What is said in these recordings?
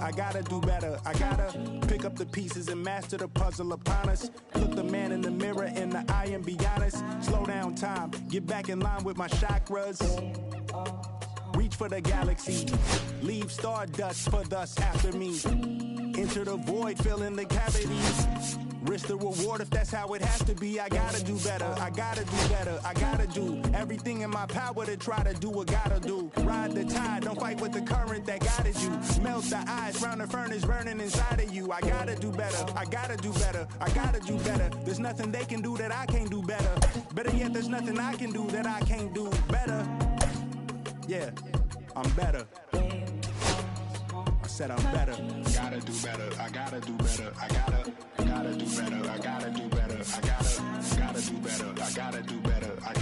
I gotta do better. I gotta pick up the pieces and master the puzzle upon us. Look the man in the mirror in the eye and be honest. Slow down time, get back in line with my chakras. Reach for the galaxy, leave stardust for thus after me. Enter the void, fill in the cavities. Risk the reward if that's how it has to be. I gotta do better, I gotta do better. I gotta do everything in my power to try to do what gotta do. Ride the tide, don't fight with the current that guided you. Melt the ice round the furnace burning inside of you. I gotta do better, I gotta do better. I gotta do better. There's nothing they can do that I can't do better. Better yet, there's nothing I can do that I can't do better. Yeah, I'm better. I said I'm better. Gotta do better. I gotta do better. I gotta do better. I gotta do better. I gotta do better. I gotta do better. I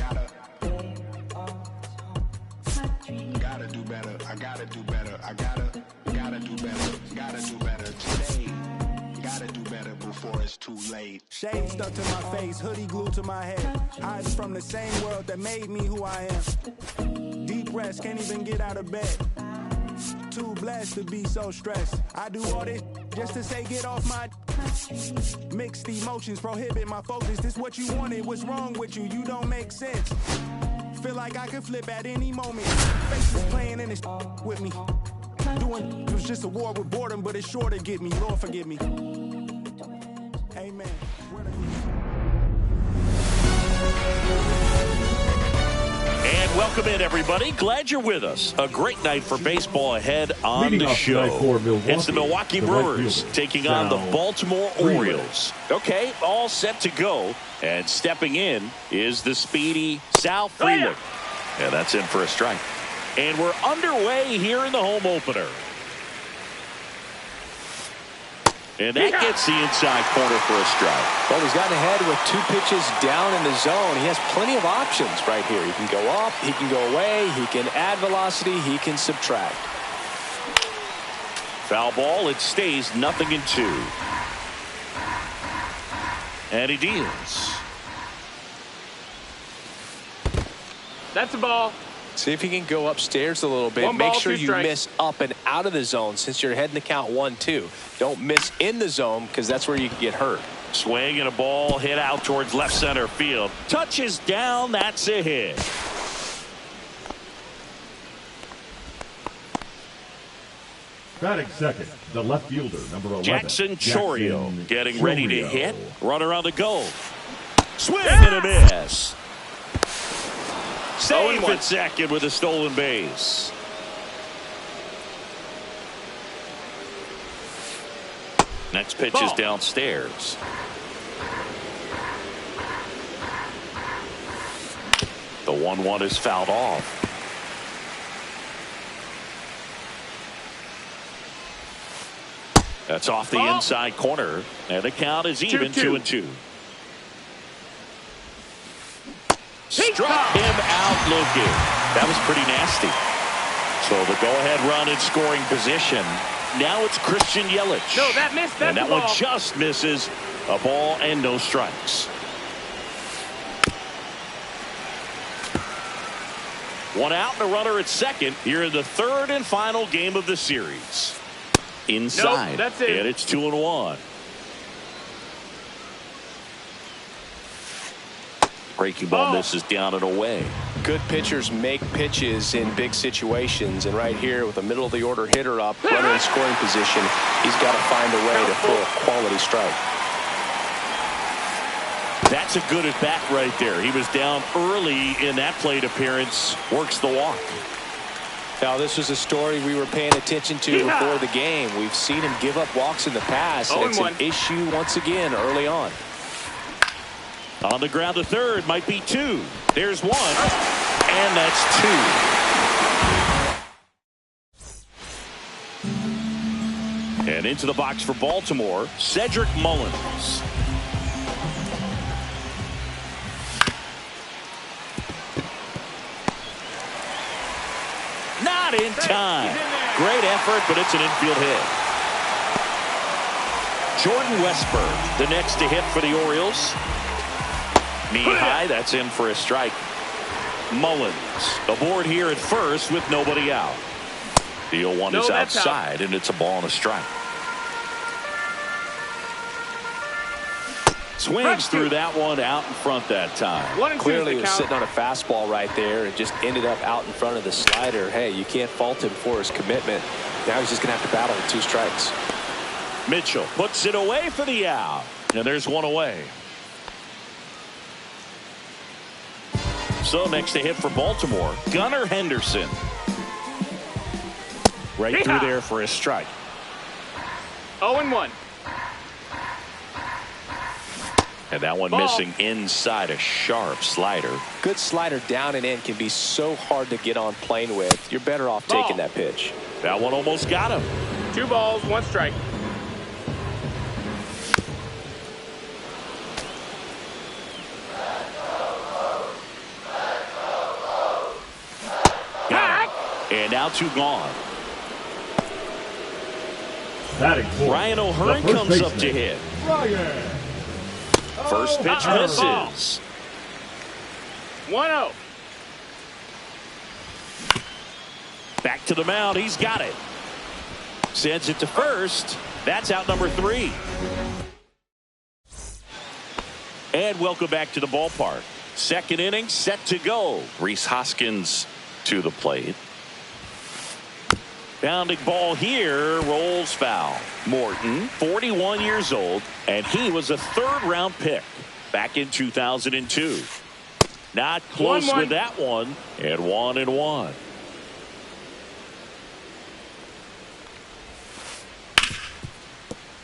gotta do better. I gotta do better. I gotta do better. Gotta do better today. Gotta do better before it's too late. Shade stuck to my face, hoodie glued to my head. Hiding from the same world that made me who I am. Deep rest, can't even get out of bed. Too blessed to be so stressed. I do all this just to say get off my. Mixed emotions prohibit my focus. This what you wanted, what's wrong with you? You don't make sense. Feel like I could flip at any moment. Faces playing in this with me. Doing it was just a war with boredom, but it's sure to get me. Lord forgive me. Amen. And welcome in, everybody. Glad you're with us. A great night for baseball ahead on the show. It's the Milwaukee Brewers taking on the Baltimore Orioles. Okay, all set to go. And stepping in is the speedy Sal Frelick. And that's in for a strike. And we're underway here in the home opener. And that gets the inside corner for a strike. Well, he's gotten ahead with 2 pitches down in the zone. He has plenty of options right here. He can go up, he can go away, he can add velocity, he can subtract. Foul ball, it stays 0-2. And he deals. That's a ball. See if he can go upstairs a little bit. Make sure you miss up and out of the zone since you're heading to count 1-2. Don't miss in the zone because that's where you can get hurt. Swing and a ball hit out towards left center field. Touches down. That's a hit. Batting second, the left fielder, number 11. Jackson Chourio getting ready to hit. Runner on the go. Swing and a miss. Save at second with a stolen base. Next pitch is downstairs. The 1-1 is fouled off. That's off the inside corner, and the count is even 2-2. Struck him out looking. That was pretty nasty. So the go-ahead run in scoring position. Now it's Christian Yelich. No, that missed. That's and that one just misses. A ball and no strikes. One out and a runner at second here in the third and final game of the series. Inside. Nope, that's it. And it's 2-1. Breaking ball misses down and away. Good pitchers make pitches in big situations, and right here with a middle of the order hitter up, runner in scoring position, he's got to find a way to throw a quality strike. That's a good at bat right there. He was down early in that plate appearance. Works the walk. Now, this was a story we were paying attention to before the game. We've seen him give up walks in the past, and it's an issue once again early on. On the ground to third, might be 2. There's 1, and that's 2. And into the box for Baltimore, Cedric Mullins. Not in time. Great effort, but it's an infield hit. Jordan Westburg, the next to hit for the Orioles. Knee high, that's in for a strike. Mullins aboard here at first with nobody out. The 0-1 is outside, and it's a ball and a strike. Swings through that one out in front that time. Clearly he was sitting on a fastball right there and just ended up out in front of the slider. Hey, you can't fault him for his commitment. Now he's just going to have to battle with 2 strikes. Mitchell puts it away for the out. And there's one away. So next to hit for Baltimore, Gunnar Henderson. Right through there for a strike. 0-1. And that one missing inside a sharp slider. Good slider down and in can be so hard to get on plane with. You're better off taking that pitch. That one almost got him. 2 balls, 1 strike. Got him. And now 2 gone. Ryan O'Hearn comes up to hit. First pitch misses. 1-0. Back to the mound. He's got it. Sends it to first. That's out number 3. And welcome back to the ballpark. Second inning set to go. Rhys Hoskins to the plate. Bounding ball here, rolls foul. Morton, 41 years old, and he was a 3rd-round pick back in 2002. Not close 1-1. with that one, and 1-1.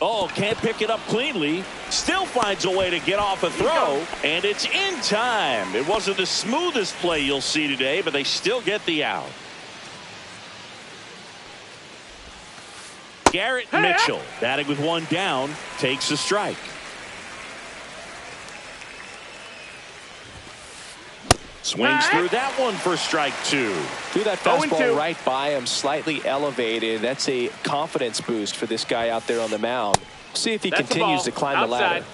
Oh, can't pick it up cleanly. Still finds a way to get off a throw, and it's in time. It wasn't the smoothest play you'll see today, but they still get the out. Garrett Mitchell, batting with 1 down, takes a strike. Swings through that one for strike 2. Threw that fastball right by him, slightly elevated. That's a confidence boost for this guy out there on the mound. See if he continues to climb the ladder.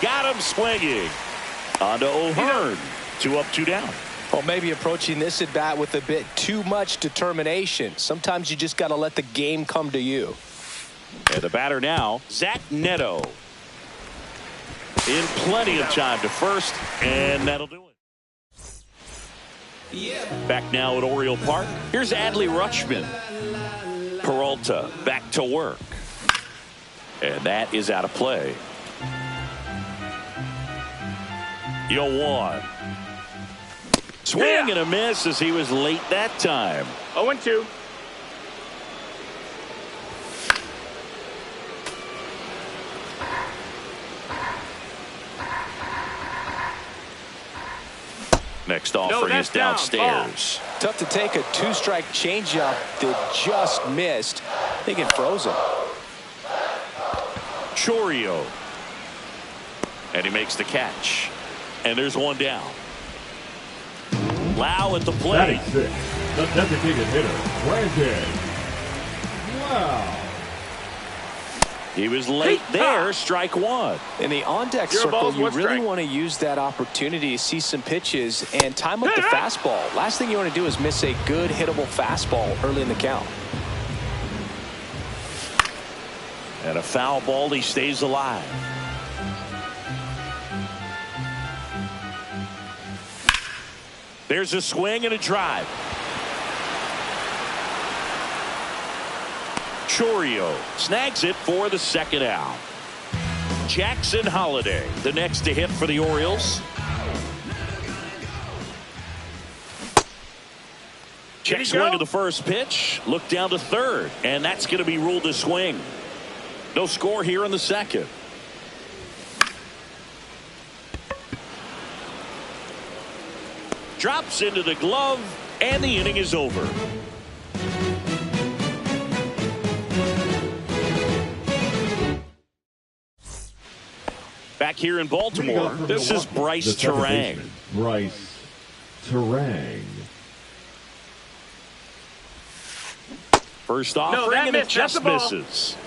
Got him swinging. On to O'Hearn. 2 up, 2 down. Well, maybe approaching this at bat with a bit too much determination. Sometimes you just got to let the game come to you. And the batter now, Zach Neto. In plenty of time to first, and that'll do it. Back now at Oriole Park. Here's Adley Rutschman. Peralta back to work. And that is out of play. 0-1. Swing and a miss as he was late that time. 0-2. Next offering is downstairs. Tough to take a 2-strike changeup that just missed. I think it froze him. Chourio. And he makes the catch. And there's 1 down. Lau at the plate. The designated hitter, Brandon. Wow. He was late there, strike 1. In the on-deck circle, you really want to use that opportunity to see some pitches and time up the fastball. Last thing you want to do is miss a good hittable fastball early in the count. And a foul ball, he stays alive. There's a swing and a drive. Chourio snags it for the 2nd out. Jackson Holliday, the next to hit for the Orioles. Check swing of the first pitch. Look down to 3rd, and that's going to be ruled a swing. No score here in the 2nd. Drops into the glove, and the inning is over. Back here in Baltimore, this is Bryce Turang. Bryce Turang. First offering, and it just misses.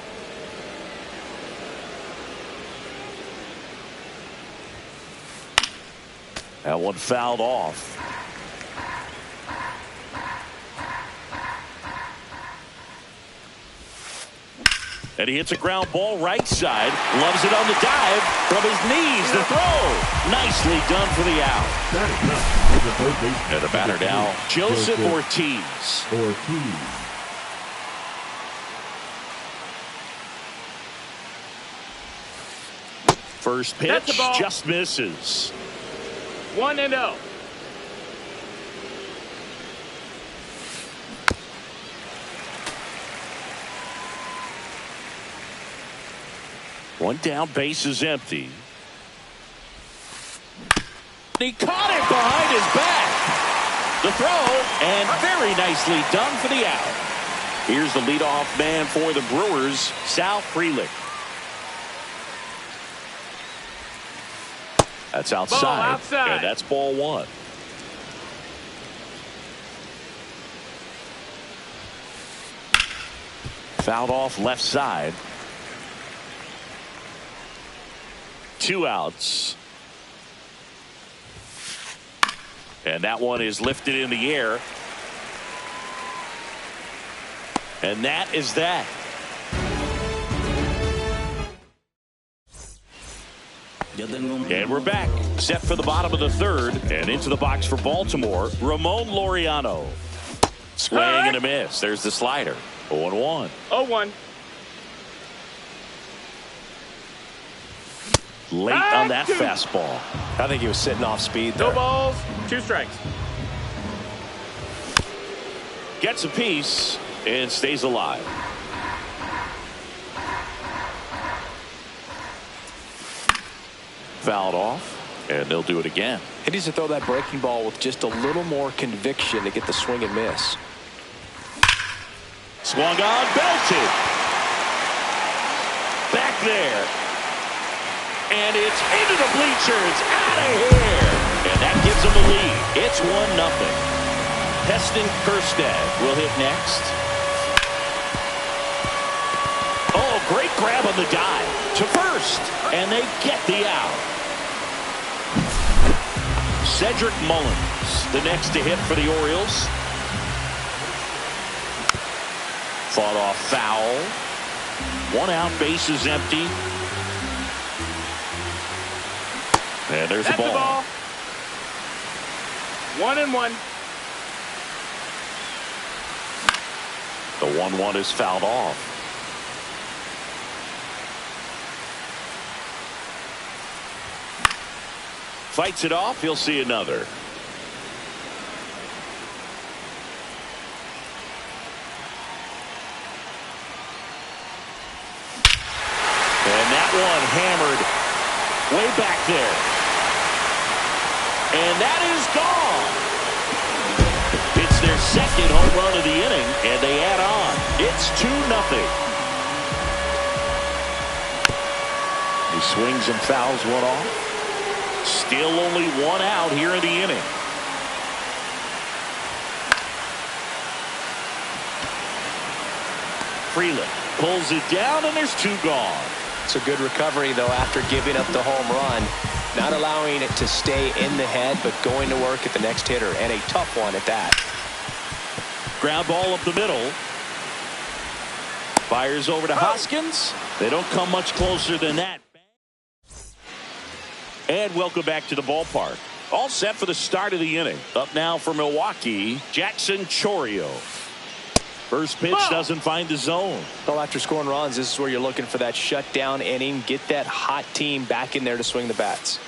That one fouled off. And he hits a ground ball right side. Loves it on the dive. From his knees, the throw. Nicely done for the out. And the batter now, Joseph Ortiz. First pitch just misses. 1-0. One down, base is empty. He caught it behind his back. The throw, and very nicely done for the out. Here's the leadoff man for the Brewers, Sal Frelick. That's outside, and that's ball one. Fouled off left side. 2 outs. And that one is lifted in the air. And that is that. And we're back. Set for the bottom of the third. And into the box for Baltimore, Ramon Laureano. Swing and a miss. There's the slider. 0-1. 0-1. Late on that fastball. I think he was sitting off speed there. 2 balls, 2 strikes. Gets a piece and stays alive. Fouled off, and they'll do it again. He needs to throw that breaking ball with just a little more conviction to get the swing and miss. Swung on, belted. Back there. And it's into the bleachers. Out of here. And that gives them the lead. It's 1-0. Heston Kjerstad will hit next. Oh, great grab on the dive to first. And they get the out. Cedric Mullins, the next to hit for the Orioles. Fought off foul. 1 out, base is empty. And there's That's the ball. 1-1. The 1-1 is fouled off. Fights it off. He'll see another. And that one hammered way back there. And that is gone. It's their second home run of the inning, and they add on. It's 2-0. He swings and fouls one off. Still only 1 out here in the inning. Frelick pulls it down, and there's 2 gone. It's a good recovery, though, after giving up the home run. Not allowing it to stay in the head, but going to work at the next hitter, and a tough one at that. Ground ball up the middle. Fires over to Hoskins. They don't come much closer than that. And welcome back to the ballpark. All set for the start of the inning. Up now for Milwaukee, Jackson Chourio. First pitch doesn't find the zone. Well, after scoring runs, this is where you're looking for that shutdown inning. Get that hot team back in there to swing the bats.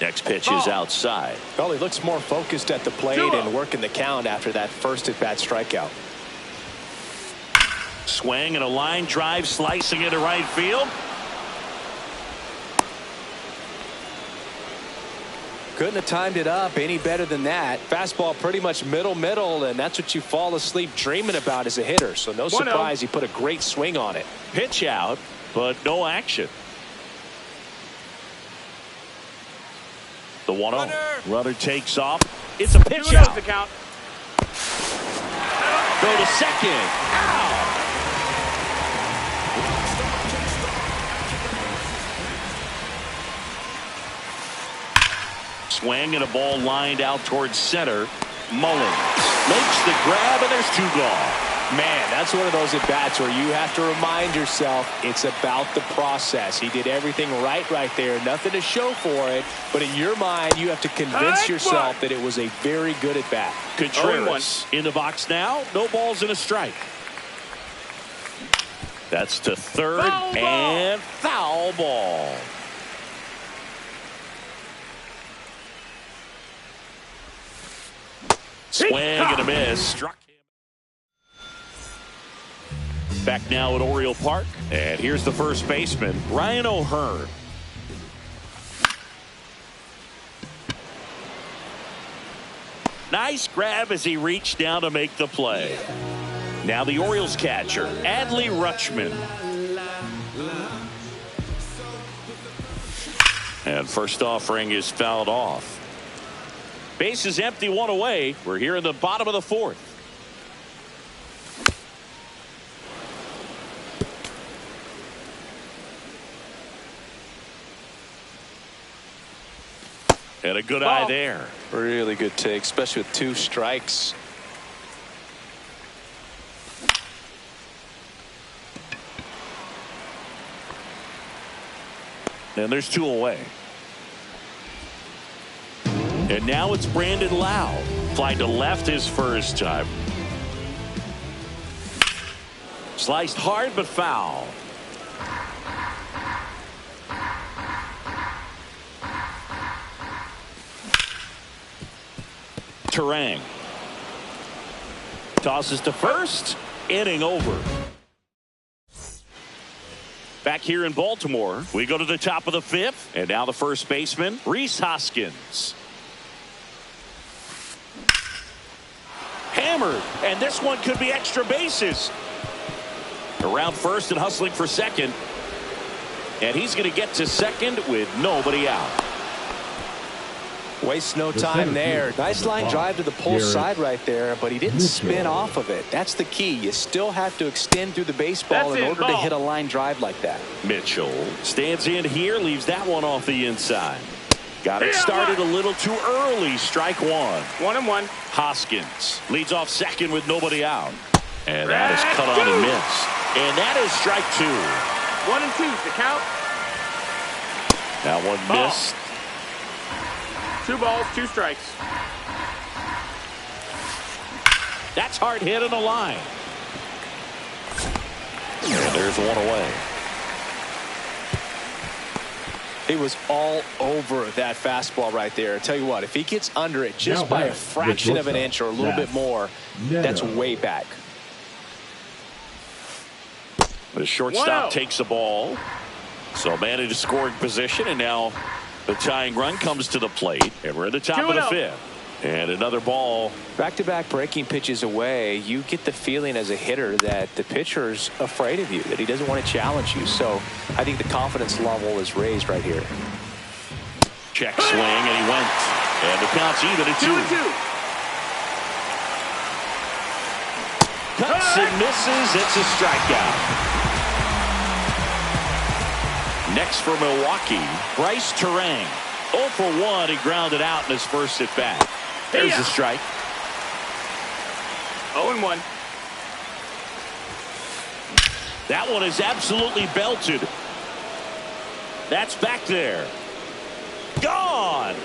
Next pitch is outside. Well, he looks more focused at the plate and working the count after that first at-bat strikeout. Swing and a line drive slicing into right field. Couldn't have timed it up any better than that. Fastball pretty much middle, and that's what you fall asleep dreaming about as a hitter. So no surprise he put a great swing on it. Pitch out, but no action. The 1-0. Runner takes off. It's a pitch out. The count. Go to second. Ow! swing and a ball lined out towards center. Mullins makes the grab, and there's 2 gone. Man, that's one of those at-bats where you have to remind yourself it's about the process. He did everything right there. Nothing to show for it. But in your mind, you have to convince yourself that it was a very good at-bat. Contreras in the box now. No balls and a strike. That's to third and foul ball. Swing and a miss. Struck him. Back now at Oriole Park. And here's the first baseman, Ryan O'Hearn. Nice grab as he reached down to make the play. Now the Orioles catcher, Adley Rutschman. And first offering is fouled off. Base is empty, 1 away. We're here in the bottom of the 4th. And a good eye there. Really good take, especially with 2 strikes. And there's 2 away. And now it's Brandon Lowe. Fly to left his first time. Sliced hard but foul. Turang tosses to first. Inning over. Back here in Baltimore, we go to the top of the 5th, and now the first baseman, Rhys Hoskins. Hammered, and this one could be extra bases. Around first and hustling for second, and he's going to get to second with nobody out. Wastes no time there. Nice line drive to the pull side right there, but he didn't spin off of it. That's the key. You still have to extend through the baseball in order to hit a line drive like that. Mitchell stands in here, leaves that one off the inside. Got it started a little too early. Strike 1. 1-1. Hoskins leads off second with nobody out. And that is cut on and missed. And that is strike 2. 1 and 2 the count. That one missed. 2 balls, 2 strikes. That's hard hit on the line. And there's 1 away. He was all over that fastball right there. I tell you what, if he gets under it just by a fraction of an inch or a little bit more, that's way back. The shortstop takes the ball. So man in scoring position, and now the tying run comes to the plate, and we're at the top of the 5th. And another ball. Back-to-back breaking pitches away, you get the feeling as a hitter that the pitcher's afraid of you, that he doesn't want to challenge you. So I think the confidence level is raised right here. Check swing, and he went. And the count's even at 2. 2-2. Cuts and misses. It's a strikeout. Next for Milwaukee, Bryce Turang. 0 for 1. He grounded out in his first at bat. There's a strike. 0-1. That one is absolutely belted. That's back there. Gone.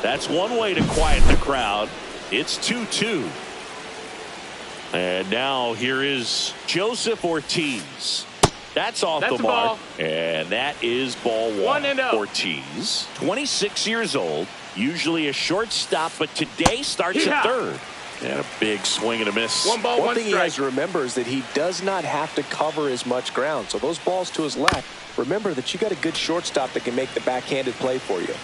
That's one way to quiet the crowd. It's 2-2. And now here is Joseph Ortiz. That's off the mark. And that is ball 1. 1-0. Ortiz, 26 years old, usually a shortstop, but today starts at third. And a big swing and a miss. 1 ball, 1 strike. One thing he has to remember is that he does not have to cover as much ground. So those balls to his left, remember that you got a good shortstop that can make the backhanded play for you.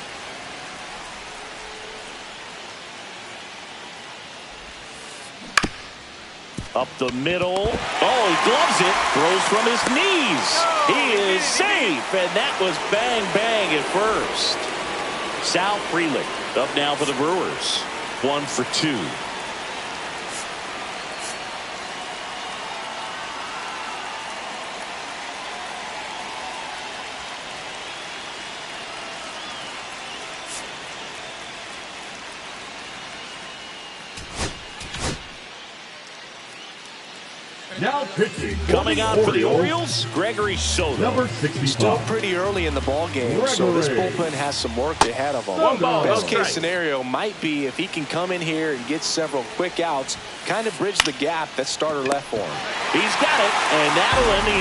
Up the middle. Oh, he gloves it. Throws from his knees. He is safe. And that was bang, bang at first. Sal Frelick up now for the Brewers. 1 for 2. Now pitching. Coming out for the Orioles, Gregory Soto. Number 65. Still pretty early in the ball game, so this bullpen has some work ahead of them. One ball, Best no case strike. scenario might be if he can come in here and get several quick outs, kind of bridge the gap that starter left for him. He's got it, and that'll end the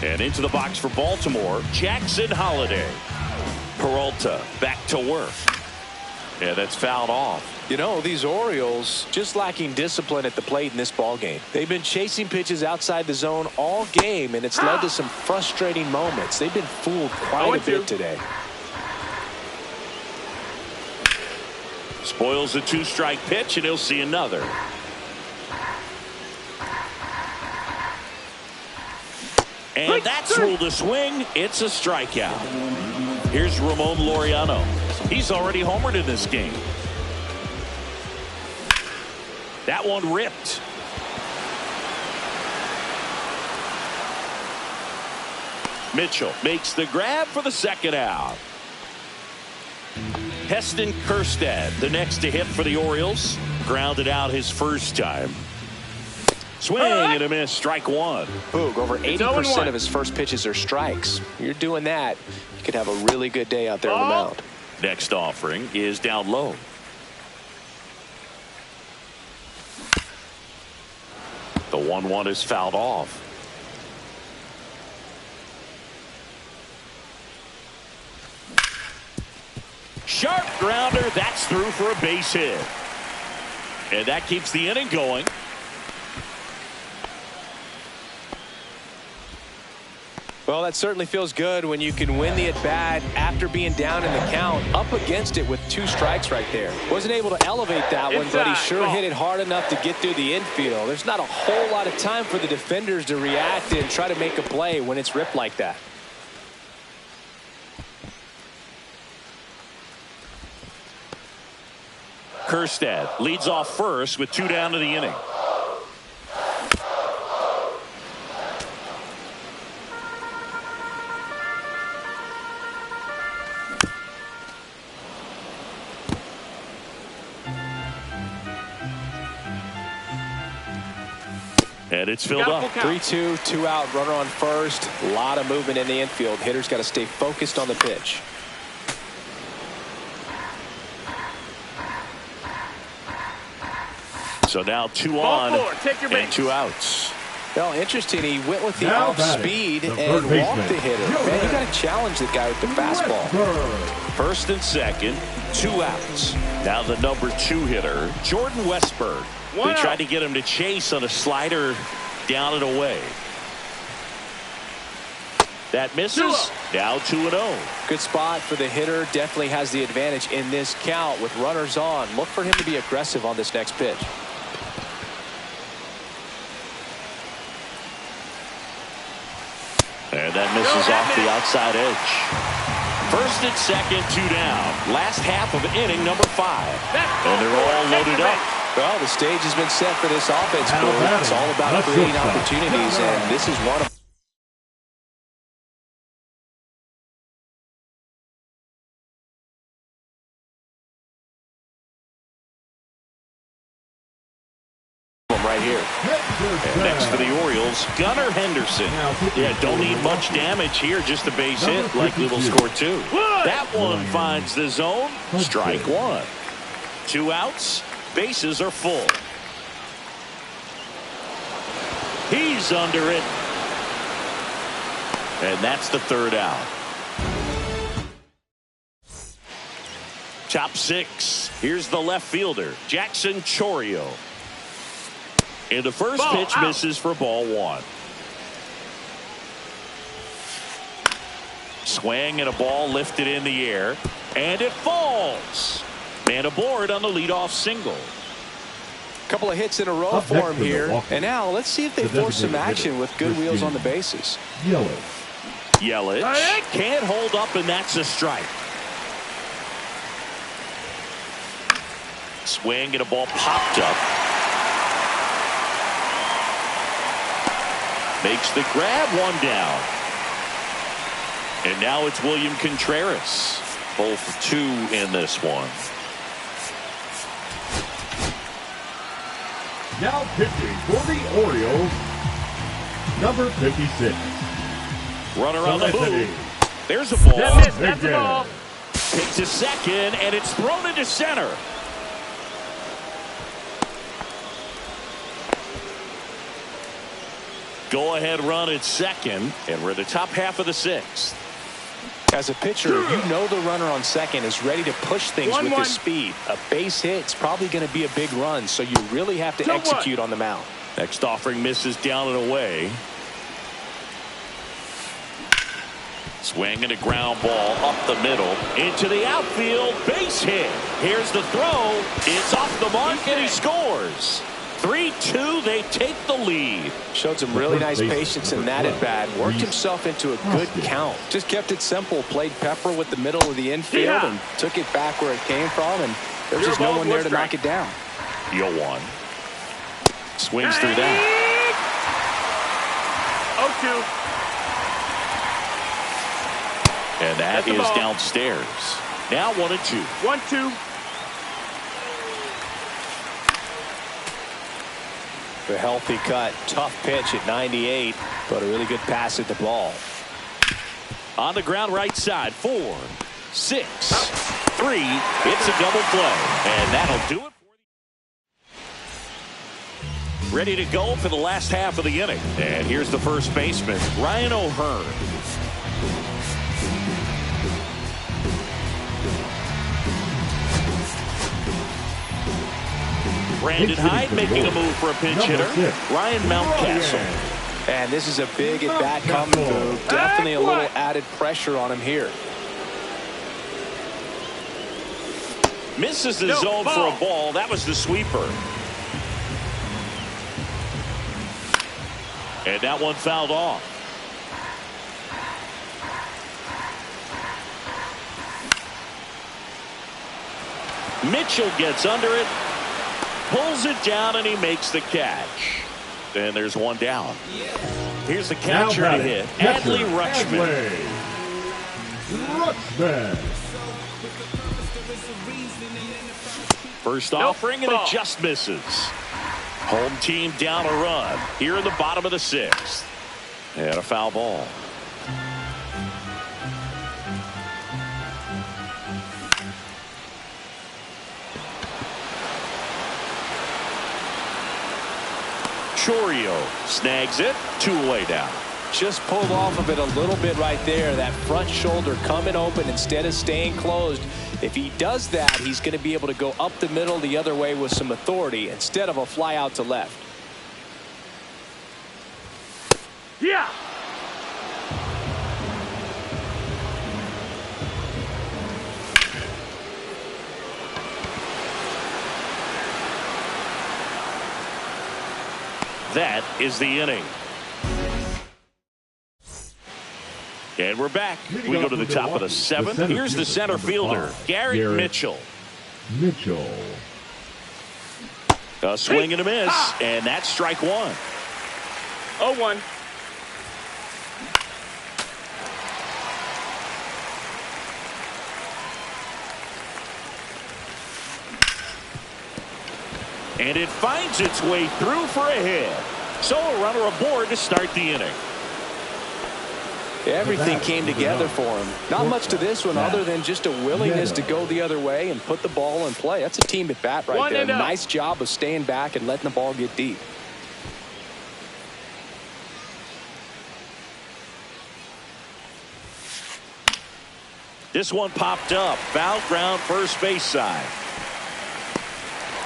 inning. And into the box for Baltimore, Jackson Holliday. Peralta back to work. Yeah, that's fouled off. You know, these Orioles just lacking discipline at the plate in this ball game. They've been chasing pitches outside the zone all game, and it's led to some frustrating moments. They've been fooled quite a bit today. Spoils a 2-strike pitch, and he'll see another. And that's ruled a swing. It's a strikeout. Here's Ramon Laureano. He's already homered in this game. That one ripped. Mitchell makes the grab for the second out. Heston Kjerstad, the next to hit for the Orioles. Grounded out his first time. Swing and a miss. Strike one. Boog, over 80% of his first pitches are strikes. You're doing that, you could have a really good day out there on the mound. Next offering is down low. The 1-1 is fouled off. Sharp grounder. That's through for a base hit. And that keeps the inning going. Well, that certainly feels good when you can win the at-bat after being down in the count, up against it with 2 strikes right there. Wasn't able to elevate that one, but he sure hit it hard enough to get through the infield. There's not a whole lot of time for the defenders to react and try to make a play when it's ripped like that. Kjerstad leads off first with 2 down to the inning. And it's filled up. 3-2, 2 out, runner on first. A lot of movement in the infield. Hitter's got to stay focused on the pitch. So now 2 on and 2 outs. Well, interesting. He went with the off speed and walked the hitter. Man, you got to challenge the guy with the fastball. First and second, 2 outs. Now the number 2 hitter, Jordan Westburg. They tried to get him to chase on a slider down and away. That misses. Now 2-0. Good spot for the hitter. Definitely has the advantage in this count with runners on. Look for him to be aggressive on this next pitch. And that misses off the outside edge. First and second, 2 down. Last half of inning number 5. And they're all loaded up. Well, the stage has been set for this offense. It's all about creating opportunities, and this is one of them right here. And next for the Orioles, Gunnar Henderson. Yeah, don't need much damage here, just a base hit. Likely will score 2. That one finds the zone. Strike 1. 2 outs. Bases are full. He's under it. And that's the 3rd out. Top 6. Here's the left fielder, Jackson Chourio. And the first pitch misses for ball 1. Swing and a ball lifted in the air. And it falls. Man aboard on the leadoff single. Couple of hits in a row for him here. And now let's see if they force some action with good wheels on the bases. Yelich can't hold up, and that's a strike. Swing and a ball popped up. Makes the grab, 1 down. And now it's William Contreras. Both 2 in this one. Now pitching for the Orioles, number 56. Runner on the Felicity. move. There's a ball. That's the ball. Picked to second, and it's thrown into center. Go-ahead run at second, and we're in the top half of the sixth. As a pitcher, you know the runner on second is ready to push things with his speed. A base hit's probably going to be a big run, so you really have to execute on the mound. Next offering misses down and away. Swing and a ground ball up the middle into the outfield. Base hit. Here's the throw. It's off the mark, and he scores. 3-2, they take the lead. Showed some really nice patience in that at bat. Worked himself into a good count. Just kept it simple. Played pepper with the middle of the infield and took it back where it came from. And there's just no one there to knock it down. 0-1. Swings through that. 0-2. And that is downstairs. Now 1-2. 1-2. A healthy cut. Tough pitch at 98, but a really good pass at the ball. On the ground right side. 4, 6, 3. It's a double play. And that'll do it. Ready to go for the last half of the inning. And here's the first baseman, Ryan O'Hearn. Brandon Hyde making a move for a pinch hitter. Ryan Mountcastle. And this is a big at-bat coming move. Definitely a little added pressure on him here. Misses the zone for a ball. That was the sweeper. And that one fouled off. Mitchell gets under it. Pulls it down, and he makes the catch. And there's one down. Here's the catcher to hit. Adley Rutschman. First offering, and it just misses. Home team down a run here in the bottom of the sixth. And a foul ball. Chourio snags it. 2 away down. Just pulled off of it a little bit right there. That front shoulder coming open instead of staying closed. If he does that, he's going to be able to go up the middle the other way with some authority instead of a fly out to left. Yeah. That is the inning. And we're back. We go to the top of the seventh. Here's the center fielder, Garrett Mitchell. A swing and a miss, and that's strike 1. 0-1. And it finds its way through for a hit. So a runner aboard to start the inning. Everything came together for him. Not much to this one other than just a willingness to go the other way and put the ball in play. That's a team at bat right there. Nice job of staying back and letting the ball get deep. This one popped up. Foul ground, first base side.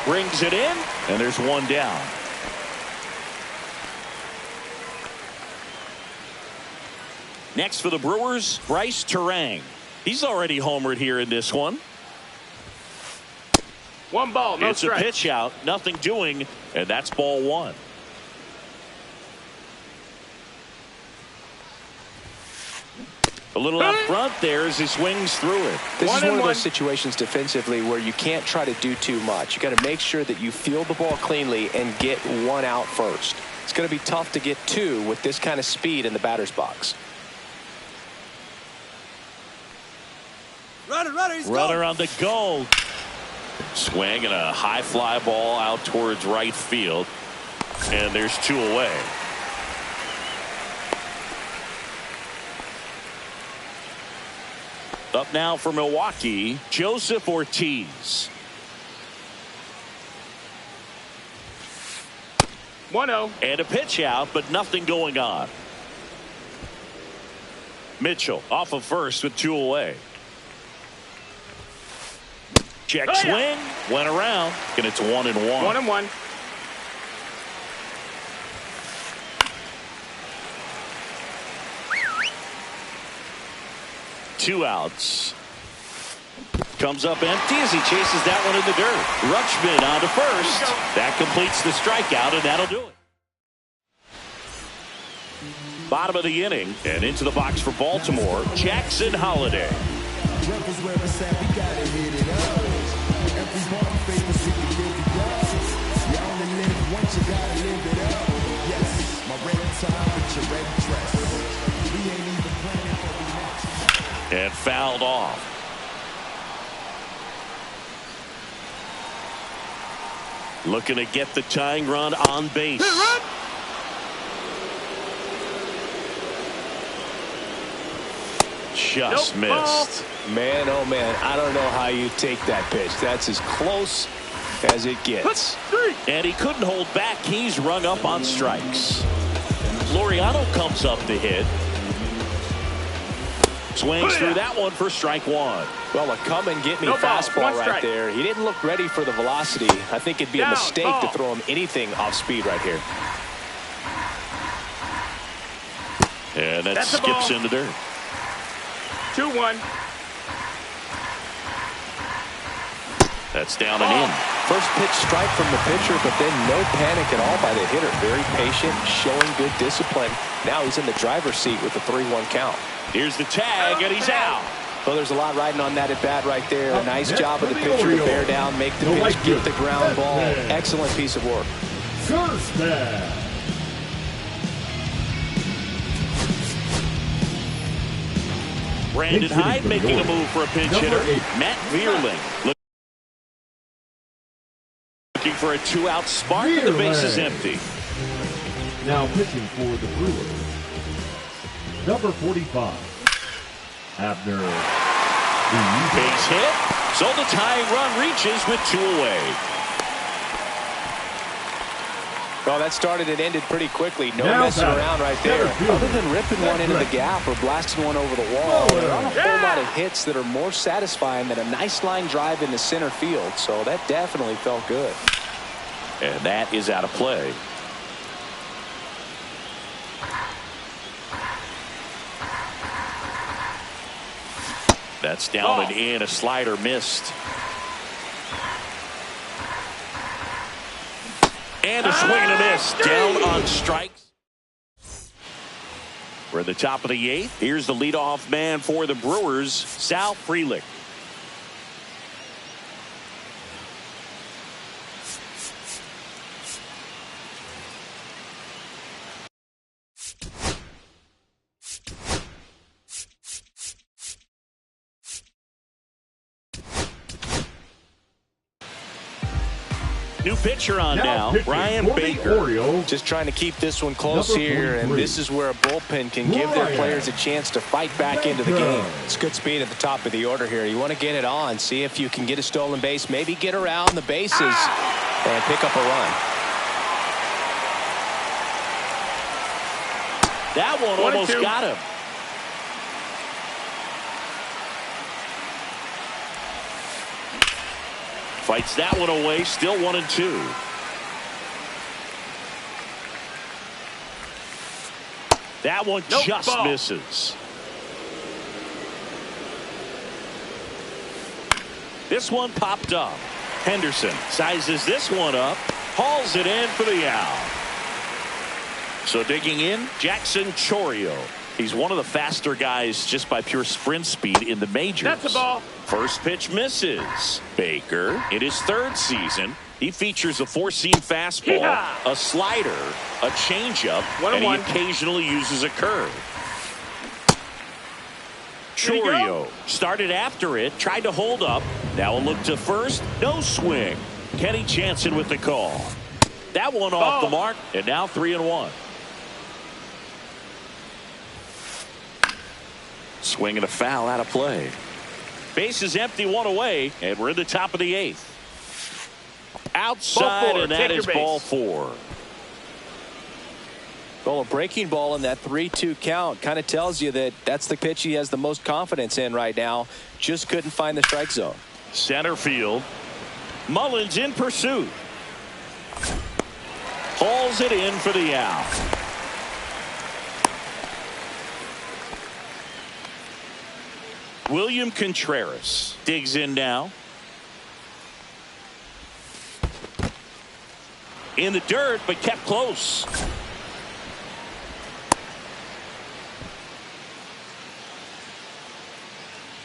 Brings it in, and there's one down. Next for the Brewers, Bryce Turang. He's already homered here in this one. 1 ball, no strike. It's a pitch out, nothing doing, and that's ball 1. A little up front there as he swings through it. This is one of those situations defensively where you can't try to do too much. You got to make sure that you field the ball cleanly and get 1 out first. It's going to be tough to get 2 with this kind of speed in the batter's box. Runner on the go. Swing and a high fly ball out towards right field. And there's 2 away. Up now for Milwaukee, Joseph Ortiz. 1-0. And a pitch out, but nothing going on. Mitchell off of first with 2 away. Check swing, went around, and it's 1-1. 1-1. Two outs. Comes up empty as he chases that one in the dirt. Rutschman on to first. That completes the strikeout, and that'll do it. Bottom of the inning, and into the box for Baltimore, Jackson Holliday. And fouled off. Looking to get the tying run on base. Just missed. Man, oh man, I don't know how you take that pitch. That's as close as it gets. And he couldn't hold back. He's rung up on strikes. Laureano comes up to hit. Swings through that one for strike 1. Well, a come and get me fastball right there. He didn't look ready for the velocity. I think it'd be a mistake to throw him anything off speed right here. And that skips in the dirt. 2-1. That's down and in. First pitch strike from the pitcher, but then no panic at all by the hitter. Very patient, showing good discipline. Now he's in the driver's seat with a 3-1 count. Here's the tag, and he's out. Well, there's a lot riding on that at bat right there. A nice job of the pitcher to bear down, make the pitch, get the ground ball. Excellent piece of work. Brandon Hyde making a move for a pinch hitter. Matt Vierling looking for a 2-out spark. The base is empty. Now pitching for the Brewers, number 45, Abner. Base hit. So the tying run reaches with 2 away. Well, that started and ended pretty quickly. No messing around right there. Other than ripping one into the gap or blasting one over the wall, there aren't a whole lot of hits that are more satisfying than a nice line drive into center field. So that definitely felt good. And that is out of play. That's down and in. A slider missed. And a swing and a miss. Down on strikes. We're at the top of the 8th. Here's the leadoff man for the Brewers, Sal Frelick. New pitcher on now, Ryan Baker. Just trying to keep this one close here, and this is where a bullpen can give their players a chance to fight back into the game. It's good speed at the top of the order here. You want to get it on, see if you can get a stolen base, maybe get around the bases and pick up a run. That one almost got him. Fights that one away, still 1-2. That one just misses. This one popped up. Henderson sizes this one up, hauls it in for the out. So digging in, Jackson Chourio. He's one of the faster guys just by pure sprint speed in the majors. That's the ball. First pitch misses. Baker, in his 3rd season, he features a 4-seam fastball, a slider, a changeup, and he occasionally uses a curve. Chourio started after it, tried to hold up, Now a look to first. No swing. Kenny Jansen with the call. That one off the mark, and now 3-1. Swing and a foul out of play. Base is empty, one away, and we're in the top of the 8th. Outside, and that is ball 4. Well, a breaking ball in that 3-2 count kind of tells you that that's the pitch he has the most confidence in right now. Just couldn't find the strike zone. Center field. Mullins in pursuit. Hauls it in for the out. William Contreras digs in now. In the dirt, but kept close.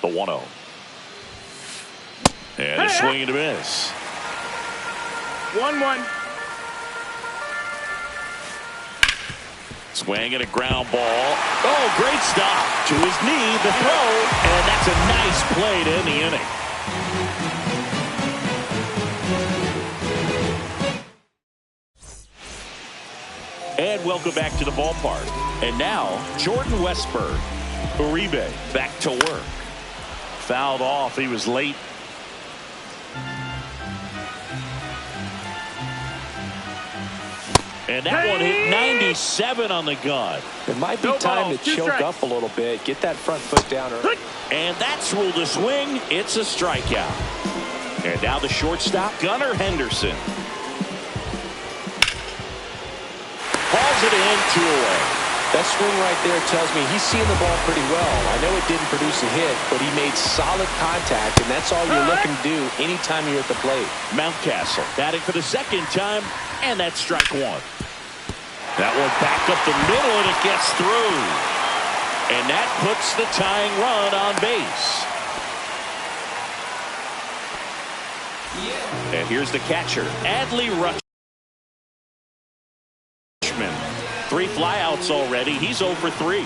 The 1-0. And a swing and a miss. 1-1. Swing and a ground ball. Oh, great stop. To his knee, the throw, and that's a nice play to end the inning. And welcome back to the ballpark. And now, Jordan Westburg. Uribe back to work. Fouled off. He was late. And that one hit 97 on the gun. It might be time to choke up a little bit. Get that front foot down. And that's ruled a swing. It's a strikeout. And now the shortstop, Gunnar Henderson. Hauls it in, 2 away. That swing right there tells me he's seeing the ball pretty well. I know it didn't produce a hit, but he made solid contact, and that's all you're looking to do anytime you're at the plate. Mountcastle batting for the second time, and that's strike 1. That one back up the middle, and it gets through. And that puts the tying run on base. And here's the catcher, Adley Rutschman. 3 flyouts already. He's 0 for 3.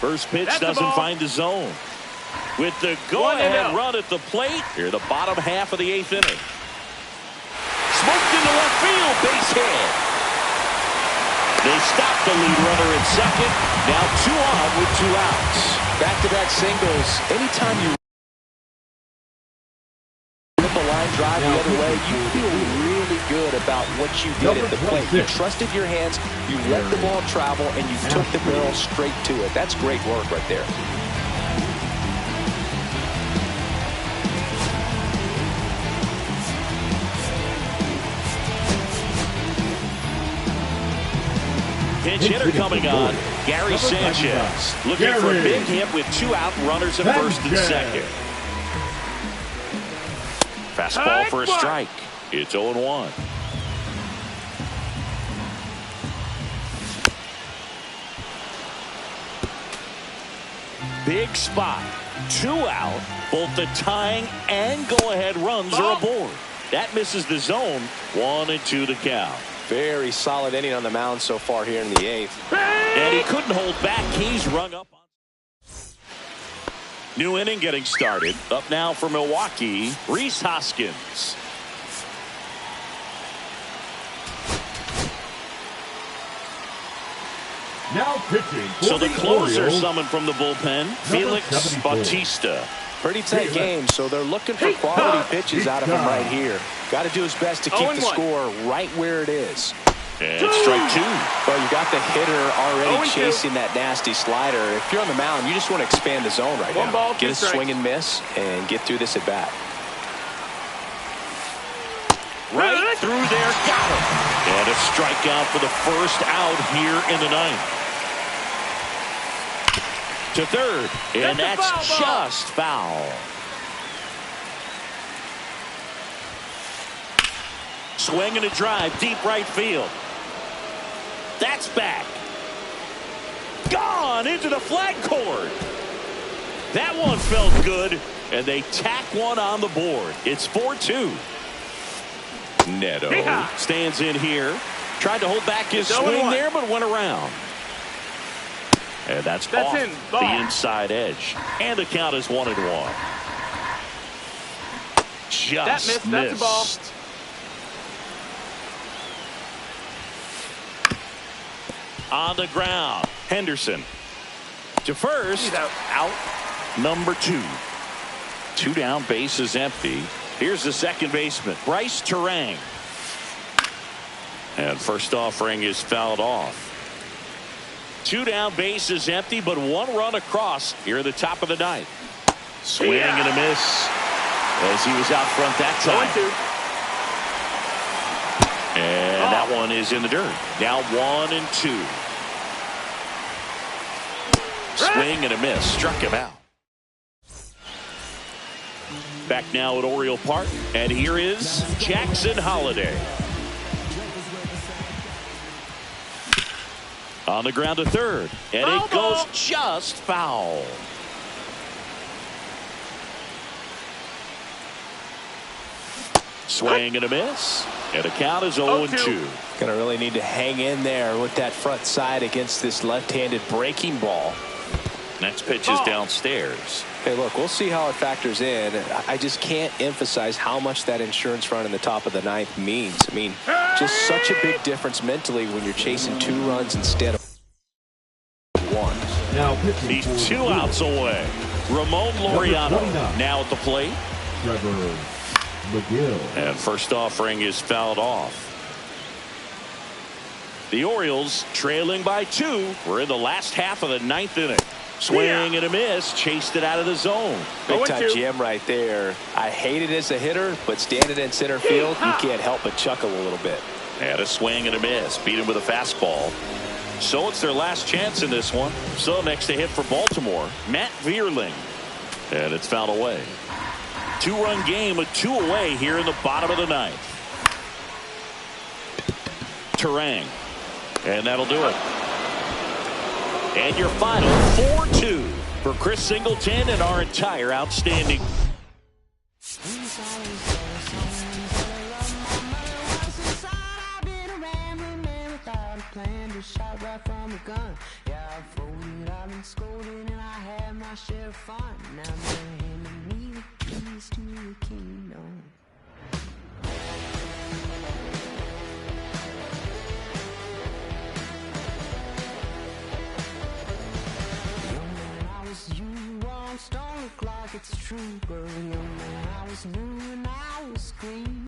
First pitch doesn't find the zone. With the go-ahead run at the plate, here the bottom half of the 8th inning. Smoked into left field, base hit. They stop the lead runner at second. Now 2 on with 2 outs. Back-to-back singles. Anytime you rip a line drive the other way, you feel really good about what you did at the plate. You trusted your hands, you let the ball travel, and you took the barrel straight to it. That's great work right there. Pinch hitter coming on, Gary Sanchez. Looking for a big hit with 2 out, runners at first and second. Fastball for a strike. It's 0-1. Big spot. 2 out. Both the tying and go-ahead runs are aboard. That misses the zone. 1-2 to count. Very solid inning on the mound so far here in the 8th. And he couldn't hold back. He's rung up. New inning getting started. Up now for Milwaukee, Rhys Hoskins. Now pitching. So the closer summoned from the bullpen, Felix Bautista. Pretty tight game, so they're looking for quality pitches out of him right here. Got to do his best to keep the score right where it is. And strike 2. Well, you got the hitter already chasing that nasty slider. If you're on the mound, you just want to expand the zone right now. Get a swing and miss and get through this at bat. Right through there, got him. And a strikeout for the first out here in the 9th. To third, and that's just foul. Swing and a drive, deep right field. That's back. Gone into the flag cord. That one felt good, and they tack one on the board. It's 4-2. Neto stands in here. Tried to hold back his swing there, but went around. And that's off the inside edge. And the count is 1-1. just missed. That's a ball. On the ground, Henderson to first. Out. Number 2. 2 down, bases empty. Here's the second baseman, Bryce Turang. And first offering is fouled off. 2 down, bases empty, but 1 run across here at the top of the 9th. Swing and a miss as he was out front that time. 1-2. And that one is in the dirt. Now 1-2. Swing and a miss. Struck him out. Back now at Oriole Park. And here is Jackson Holliday. On the ground to third. And it goes just foul. Swing and a miss. And the count is 0-2. Gonna really need to hang in there with that front side against this left-handed breaking ball. Next pitch is downstairs. Hey, look, we'll see how it factors in. I just can't emphasize how much that insurance run in the top of the 9th means. I mean, just such a big difference mentally when you're chasing 2 runs instead of 1. Now He's 2 outs away. Ramon Laureano now at the plate. Trevor McGill. And first offering is fouled off. The Orioles trailing by 2. We're in the last half of the 9th inning. Swing and a miss. Chased it out of the zone. Big time jam right there. I hate it as a hitter, but standing in center field, you can't help but chuckle a little bit. And a swing and a miss. Beat him with a fastball. So it's their last chance in this one. So next to hit for Baltimore, Matt Vierling. And it's fouled away. 2-run game with 2 away here in the bottom of the 9th. Turang. And that'll do it. And your final 4-2 for Chris Singleton and our entire outstanding. It's true, but young man, I was new.